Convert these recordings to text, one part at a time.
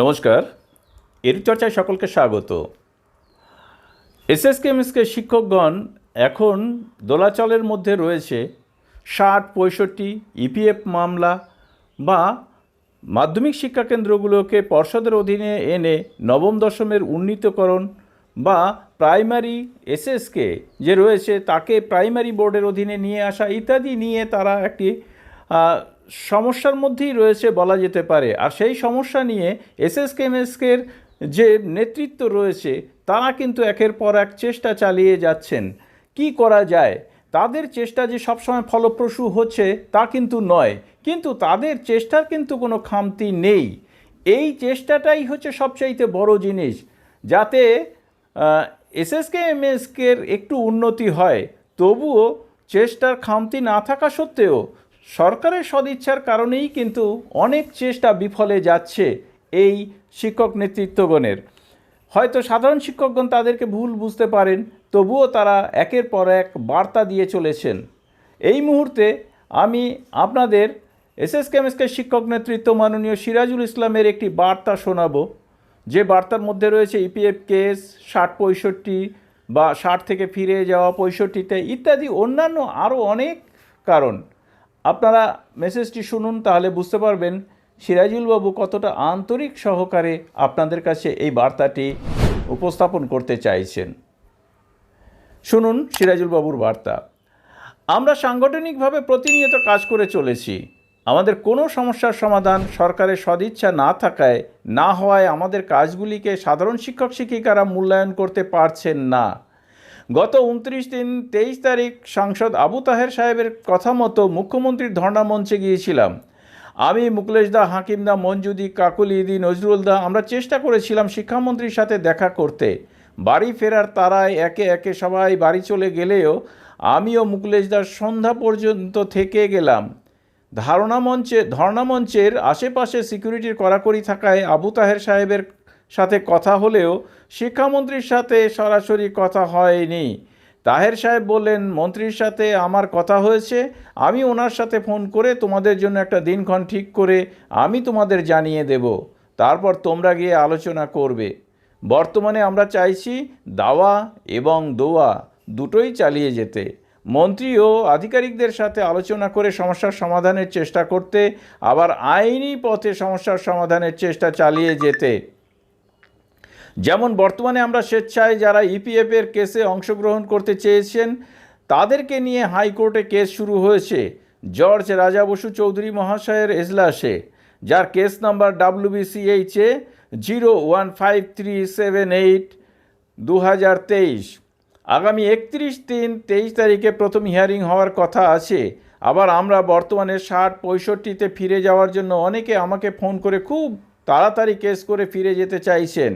নমস্কার, এডুচর্চায় সকলকে স্বাগত। Sskmsk শিক্ষকগণ এখন দোলাচলের মধ্যে রয়েছে ৬০-৬৫ ইপিএফ মামলা বা মাধ্যমিক শিক্ষাকেন্দ্রগুলোকে পর্ষদের অধীনে এনে নবম দশমের উন্নীতকরণ বা প্রাইমারি এসএসকে যে রয়েছে তাকে প্রাইমারি বোর্ডের অধীনে নিয়ে আসা ইত্যাদি নিয়ে তারা একটি সমস্যার মধ্যেই রয়েছে বলা যেতে পারে। আর সেই সমস্যা নিয়ে Sskmsকের যে নেতৃত্ব রয়েছে তারা কিন্তু একের পর এক চেষ্টা চালিয়ে যাচ্ছেন। কি করা যায়? তাদের চেষ্টা যে সবসময় ফলপ্রসূ হচ্ছে তা কিন্তু নয়, কিন্তু তাদের চেষ্টার কিন্তু কোনো খামতি নেই। এই চেষ্টাটাই হচ্ছে সবচাইতে বড় জিনিস, যাতে Sskmsকের একটু উন্নতি হয়। তবুও চেষ্টার খামতি না থাকা সত্ত্বেও সরকারের সদিচ্ছার কারণেই কিন্তু অনেক চেষ্টা বিফলে যাচ্ছে এই শিক্ষক নেতৃত্বগণের। হয়তো সাধারণ শিক্ষকগণ তাদেরকে ভুল বুঝতে পারেন, তবুও তারা একের পর এক বার্তা দিয়ে চলেছেন। এই মুহূর্তে আমি আপনাদের Sskmsk শিক্ষক নেতৃত্ব মাননীয় সিরাজুল ইসলামের একটি বার্তা শোনাবো, যে বার্তার মধ্যে রয়েছে ইপিএফ কেস ৬০-৬৫ বা ৬০ থেকে ফিরে যাওয়া ৬৫-তে ইত্যাদি অন্যান্য আরও অনেক কারণ। আপনারা মেসেজটি শুনুন, তাহলে বুঝতে পারবেন সিরাজুলবাবু কতটা আন্তরিক সহকারে আপনাদের কাছে এই বার্তাটি উপস্থাপন করতে চাইছেন। শুনুন সিরাজুলবাবুর বার্তা। আমরা সাংগঠনিকভাবে প্রতিনিয়ত কাজ করে চলেছি। আমাদের কোনো সমস্যার সমাধান সরকারের সদিচ্ছা না থাকায় না হওয়ায় আমাদের কাজগুলিকে সাধারণ শিক্ষক শিক্ষিকারা মূল্যায়ন করতে পারছেন না। গত ২৯-৩-২৩ তারিখ সাংসদ আবু তাহের সাহেবের কথা মতো মুখ্যমন্ত্রীর ধর্ণা মঞ্চে গিয়েছিলাম। আমি, মুকলেশদা, হাকিমদা, মঞ্জুদি, কাকুলিদি, নজরুলদা আমরা চেষ্টা করেছিলাম শিক্ষামন্ত্রীর সাথে দেখা করতে। বাড়ি ফেরার তারায় একে একে সবাই বাড়ি চলে গেলেও আমিও মুকলেশদার সন্ধ্যা পর্যন্ত থেকে গেলাম। ধর্ণা মঞ্চের আশেপাশে সিকিউরিটির কড়াকড়ি থাকায় আবু তাহের সাহেবের সাথে কথা হলেও শিক্ষামন্ত্রীর সাথে সরাসরি কথা হয়নি। তাহের সাহেব বললেন, মন্ত্রীর সাথে আমার কথা হয়েছে, আমি ওনার সাথে ফোন করে তোমাদের জন্য একটা দিনক্ষণ ঠিক করে আমি তোমাদের জানিয়ে দেব, তারপর তোমরা গিয়ে আলোচনা করবে। বর্তমানে আমরা চাইছি দাওয়া এবং দোয়া দুটোই চালিয়ে যেতে, মন্ত্রী ও আধিকারিকদের সাথে আলোচনা করে সমস্যার সমাধানের চেষ্টা করতে, আবার আইনি পথে সমস্যার সমাধানের চেষ্টা চালিয়ে যেতে। যেমন বর্তমানে আমরা স্বেচ্ছায় যারা ইপিএফের কেসে অংশগ্রহণ করতে চেয়েছেন তাদেরকে নিয়ে হাইকোর্টে কেস শুরু হয়েছে জর্জ রাজা বসু চৌধুরী মহাশয়ের এজলাসে, যার কেস নাম্বার WBCHA 015378/2023। আগামী 31-3-23 তারিখে প্রথম হিয়ারিং হওয়ার কথা আছে। আবার আমরা বর্তমানে ৬০-৬৫-তে ফিরে যাওয়ার জন্য অনেকে আমাকে ফোন করে খুব তাড়াতাড়ি কেস করে ফিরে যেতে চাইছেন।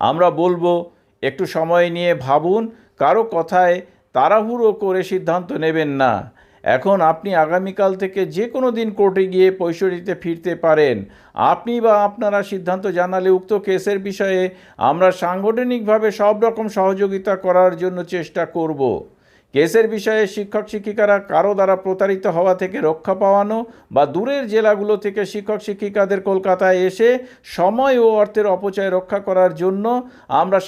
আমরা বলবো একটু সময় নিয়ে ভাবুন, কারো কথায় তাড়াহুড়ো করে সিদ্ধান্ত নেবেন না। এখন আপনি আগামীকাল থেকে যে কোনো দিন কোর্টে গিয়ে ৬৫-তে ফিরতে পারেন। আপনি বা আপনারা সিদ্ধান্ত জানালে উক্ত কেসের বিষয়ে আমরা সাংগঠনিকভাবে সব রকম সহযোগিতা করার জন্য চেষ্টা করব। কেসের বিষয়ে শিক্ষক শিক্ষিকারা কারো দ্বারা প্রতারিত হওয়া থেকে রক্ষা পাওয়ানো বা দূরের জেলাগুলো থেকে শিক্ষক শিক্ষিকাদের কলকাতায় এসে সময় ও অর্থের অপচয় রক্ষা করার জন্য আমরা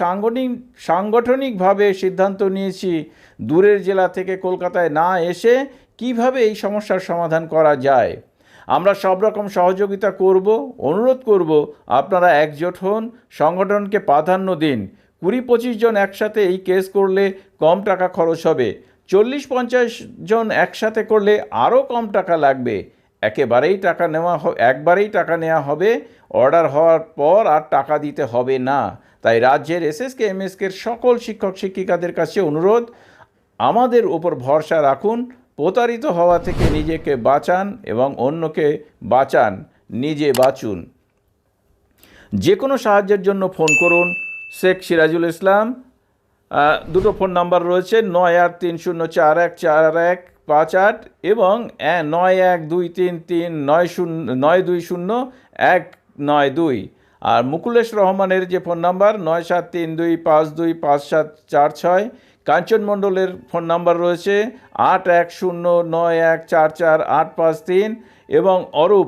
সাংগঠনিকভাবে সিদ্ধান্ত নিয়েছি দূরের জেলা থেকে কলকাতায় না এসে কিভাবে এই সমস্যার সমাধান করা যায়। আমরা সব রকম সহযোগিতা করব। অনুরোধ করব আপনারা একজোট হন, সংগঠনকে প্রাধান্য দিন। 20-25 জন একসাথে এই কেস করলে কম টাকা খরচ হবে, 40-50 জন একসাথে করলে আরও কম টাকা লাগবে। একবারেই টাকা নেওয়া হবে, অর্ডার হওয়ার পর আর টাকা দিতে হবে না। তাই রাজ্যের Sskmsকের সকল শিক্ষক শিক্ষিকাদের কাছে অনুরোধ, আমাদের ওপর ভরসা রাখুন, প্রতারিত হওয়া থেকে নিজেকে বাঁচান এবং অন্যকে বাঁচান, নিজে বাঁচুন। যে কোনো সাহায্যের জন্য ফোন করুন। শেখ সিরাজুল ইসলাম। দুটো ফোন নাম্বার রয়েছে, 9830414158 এবং 912339209192। আর মুকুলেশ রহমানের যে ফোন নাম্বার 9732525746। কাঞ্চন মণ্ডলের ফোন নাম্বার রয়েছে 8109144853 এবং অরূপ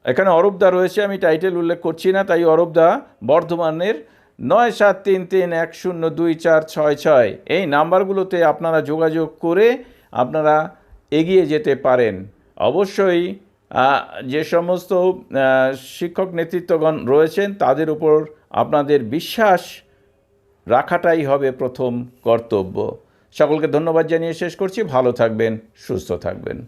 এখানে অরূপদা রয়েছে, আমি টাইটেল উল্লেখ করছি না, তাই অরূপদা বর্ধমানের 9733102466 এই নাম্বারগুলোতে আপনারা যোগাযোগ করে আপনারা এগিয়ে যেতে পারেন। অবশ্যই যে সমস্ত শিক্ষক নেতৃত্বগণ রয়েছেন তাদের উপর আপনাদের বিশ্বাস রাখাটাই হবে প্রথম কর্তব্য। সকলকে ধন্যবাদ জানিয়ে শেষ করছি। ভালো থাকবেন, সুস্থ থাকবেন।